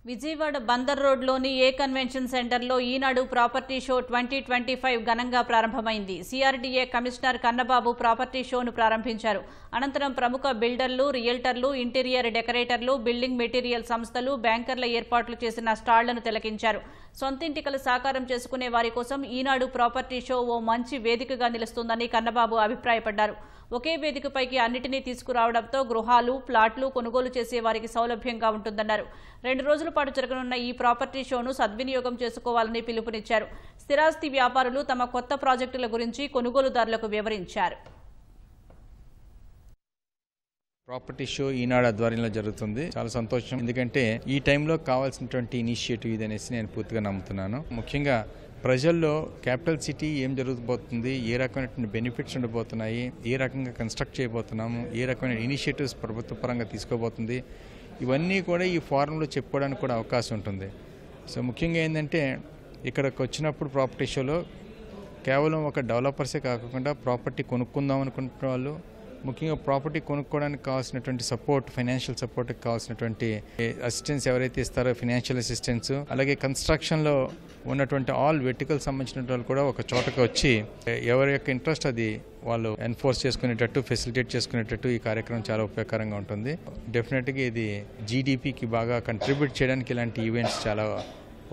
విజయవాడ బందర్ రోడ్లోని ఏ కన్వెన్షన్ సెంటర్లో ఈనాడు property show 2025 ఘనంగా ప్రారంభమైంది. సిఆర్డీఏ కమిషనర్ కన్నబాబు ప్రాపర్టీ షోను ప్రారంభించారు. అనంతరం ప్రముఖ బిల్డర్లు, రియల్టర్లు, ఇంటీరియర్ డెకరేటర్లు, బిల్డింగ్ మెటీరియల్ సంస్థలు, బ్యాంకర్ల ఏర్పాట్లు చేసిన స్టాళ్లను తిలకించారు. సొంతింటికలు సాకారం చేసుకునే వారి కోసం ఈనాడు ప్రాపర్టీ షో ఓ మంచి వేదికగా నిలుస్తుందని కన్నబాబు అభిప్రాయపడ్డారు. ఒకే వేదికపైకి అన్నిటినీ తీసుకురావడంతో గృహాలు, ప్లాట్లు కొనుగోలు చేసే వారికి సౌలభ్యంగా ఉంటుందన్నారు. 2 రోజుల పాటు జరగనున్న ఈ ప్రాపర్టీ షోను సద్వినియోగం చేసుకోవాలని పిలుపునిచ్చారు. స్థిరాస్తి వ్యాపారులు తమ కొత్త ప్రాజెక్టుల గురించి కొనుగోలుదారులకు వివరించారు. ప్రాపర్టీ షో ఈనాడు ఆధ్వర్యంలో జరుగుతుంది. చాలా సంతోషం, ఎందుకంటే ఈ టైంలో కావాల్సినటువంటి ఇనిషియేటివ్ ఇది అనేసి నేను పూర్తిగా నమ్ముతున్నాను. ముఖ్యంగా ప్రజల్లో క్యాపిటల్ సిటీ ఏం జరగబోతుంది, ఏ రకమైనటువంటి బెనిఫిట్స్ ఉండబోతున్నాయి, ఏ రకంగా కన్స్ట్రక్ట్ చేయబోతున్నాము, ఏ రకమైన ఇనిషియేటివ్స్ ప్రభుత్వ పరంగా తీసుకోబోతుంది, ఇవన్నీ కూడా ఈ ఫోరంలో చెప్పుకోవడానికి కూడా అవకాశం ఉంటుంది. సో ముఖ్యంగా ఏంటంటే ఇక్కడికి వచ్చినప్పుడు ప్రాపర్టీ షోలో కేవలం ఒక డెవలపర్సే కాకుండా ప్రాపర్టీ కొనుక్కుందాం అనుకుంటున్న వాళ్ళు, ముఖ్యంగా ప్రాపర్టీ కొనుక్కోవడానికి కావాల్సినటువంటి సపోర్ట్, ఫైనాన్షియల్ సపోర్ట్కి కావాల్సినటువంటి అసిస్టెన్స్ ఎవరైతే ఇస్తారో ఫైనాన్షియల్ అసిస్టెన్స్, అలాగే కన్స్ట్రక్షన్లో ఉన్నటువంటి ఆల్ వెర్టికల్ సంబంధించిన వాళ్ళు కూడా ఒక చోటకి వచ్చి ఎవరి యొక్క ఇంట్రెస్ట్ అది వాళ్ళు ఎన్ఫోర్స్ చేసుకునేటట్టు, ఫెసిలిటేట్ చేసుకునేటట్టు ఈ కార్యక్రమం చాలా ఉపయోగకరంగా ఉంటుంది. డెఫినెట్గా ఇది జీడిపికి బాగా కంట్రిబ్యూట్ చేయడానికి ఇలాంటి ఈవెంట్స్ చాలా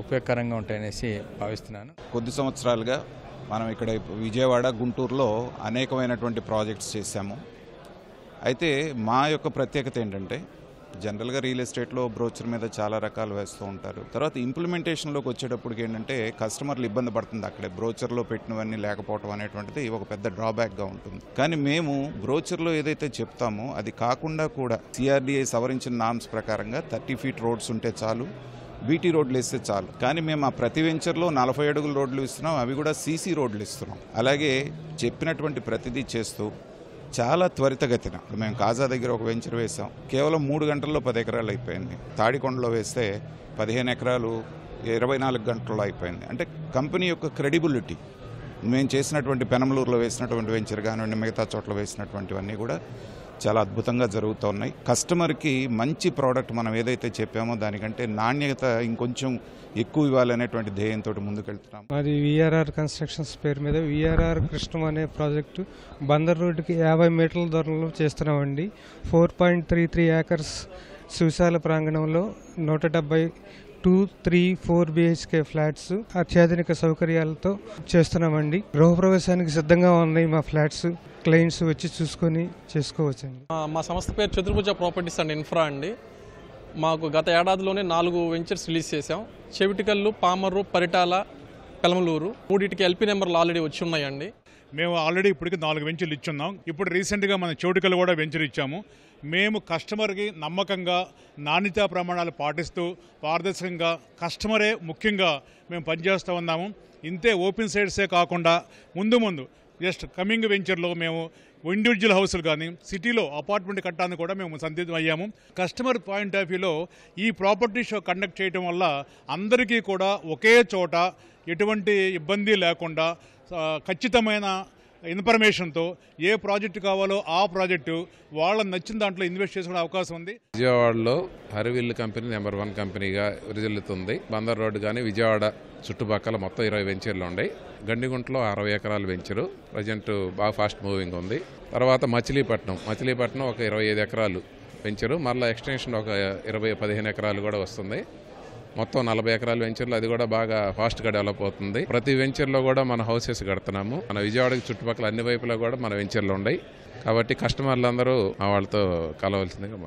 ఉపయోగకరంగా ఉంటాయనేసి భావిస్తున్నాను. కొద్ది సంవత్సరాలుగా మనం ఇక్కడ విజయవాడ, గుంటూరులో అనేకమైనటువంటి ప్రాజెక్ట్స్ చేశాము. అయితే మా యొక్క ప్రత్యేకత ఏంటంటే జనరల్గా రియల్ ఎస్టేట్లో బ్రోచర్ మీద చాలా రకాలు వేస్తూ ఉంటారు. తర్వాత ఇంప్లిమెంటేషన్లోకి వచ్చేటప్పటికి ఏంటంటే కస్టమర్లు ఇబ్బంది పడుతుంది. అక్కడే బ్రోచర్లో పెట్టినవన్నీ లేకపోవడం అనేటువంటిది ఒక పెద్ద డ్రాబ్యాక్గా ఉంటుంది. కానీ మేము బ్రోచర్లో ఏదైతే చెప్తామో అది కాకుండా కూడా సిఆర్డీఏ సవరించిన నామ్స్ ప్రకారంగా 30 ఫీట్ రోడ్స్ ఉంటే చాలు, బీటీ రోడ్లు వేస్తే చాలు. కానీ మేము ఆ ప్రతి వెంచర్లో 40 అడుగుల రోడ్లు ఇస్తున్నాం, అవి కూడా సీసీ రోడ్లు ఇస్తున్నాం. అలాగే చెప్పినటువంటి ప్రతిదీ చేస్తూ చాలా త్వరితగతిన మేము కాజా దగ్గర ఒక వెంచర్ వేసాం, కేవలం 3 గంటల్లో 10 ఎకరాలు అయిపోయింది. తాడికొండలో వేస్తే 15 ఎకరాలు 24 గంటల్లో అయిపోయింది. అంటే కంపెనీ యొక్క క్రెడిబిలిటీ, మేము చేసినటువంటి పెనంలూరులో వేసినటువంటి వెంచర్ కానివ్వండి, మిగతా చోట్ల వేసినటువంటివన్నీ కూడా చాలా అద్భుతంగా జరుగుతూ ఉన్నాయి. కస్టమర్కి మంచి ప్రోడక్ట్ మనం ఏదైతే చెప్పామో దానికంటే నాణ్యత ఇంకొంచెం ఎక్కువ ఇవ్వాలనేటువంటి ధ్యేయంతో ముందుకెళ్తున్నాం. అది విఆర్ఆర్ కన్స్ట్రక్షన్స్ పేరు మీద విఆర్ఆర్ కృష్ణం అనే ప్రాజెక్టు బందర్ రోడ్డుకి 50 మీటర్ల దూరంలో చేస్తున్నామండి. 4.33 ఏకర్స్ సుశాల ప్రాంగణంలో 170 2, 3, 4 BHK ఫ్లాట్స్ అత్యాధునిక సౌకర్యాలతో చేస్తున్నామండి. గృహప్రవేశానికి సిద్ధంగా ఉన్నాయి మా ఫ్లాట్స్. క్లయింట్స్ వచ్చి చూసుకొని చేసుకోవచ్చండి. మా సంస్థ పేరు చతుర్భుజ ప్రాపర్టీస్ అండ్ ఇన్ఫ్రా అండి. మాకు గత ఏడాదిలోనే 4 వెంచర్స్ రిలీజ్ చేసాం. చెవిటికల్లు, పామర్రు, పరిటాల, పెలమలూరు, 3టికి ఎల్పీ నెంబర్లు ఆల్రెడీ వచ్చి ఉన్నాయండి. మేము ఆల్రెడీ ఇప్పటికి 4 వెంచర్లు ఇచ్చున్నాం. ఇప్పుడు రీసెంట్గా మన చోటికలు కూడా వెంచర్ ఇచ్చాము. మేము కస్టమర్కి నమ్మకంగా నాణ్యతా ప్రమాణాలు పాటిస్తూ పారదర్శకంగా కస్టమరే ముఖ్యంగా మేము పనిచేస్తూ ఉన్నాము. ఇంతే ఓపెన్ సైడ్సే కాకుండా ముందు జస్ట్ కమింగ్ వెంచర్లో మేము ఇండివిజువల్ హౌస్లు కానీ సిటీలో అపార్ట్మెంట్ కట్టడానికి కూడా మేము సంసిద్ధం అయ్యాము. కస్టమర్ పాయింట్ ఆఫ్ వ్యూలో ఈ ప్రాపర్టీ షో కండక్ట్ చేయడం వల్ల అందరికీ కూడా ఒకే చోట ఎటువంటి ఇబ్బంది లేకుండా ఖచ్చితమైన ఇన్ఫర్మేషన్తో ఏ ప్రాజెక్టు కావాలో ఆ ప్రాజెక్టు వాళ్ళని నచ్చిన దాంట్లో ఇన్వెస్ట్ చేసుకునే అవకాశం ఉంది. విజయవాడలో హరివిల్లు కంపెనీ నెంబర్ 1 కంపెనీగా విరజిల్లుతుంది. బందర్ రోడ్డు కానీ విజయవాడ చుట్టుపక్కల మొత్తం 20 వెంచర్లు ఉన్నాయి. గండిగుంటలో 60 ఎకరాల వెంచరు ప్రజెంట్ బాగా ఫాస్ట్ మూవింగ్ ఉంది. తర్వాత మచిలీపట్నం ఒక 25 ఎకరాలు వెంచరు, మళ్ళీ ఎక్స్టెన్షన్ ఒక 15 ఎకరాలు కూడా వస్తుంది. మొత్తం 40 ఎకరాల వెంచర్లు, అది కూడా బాగా ఫాస్ట్గా డెవలప్ అవుతుంది. ప్రతి వెంచర్లో కూడా మన హౌసెస్ కడుతున్నాము. మన విజయవాడకి చుట్టుపక్కల అన్ని వైపులా కూడా మన వెంచర్లు ఉన్నాయి. కాబట్టి కస్టమర్లు అందరూ వాళ్ళతో కలవాల్సిందిగా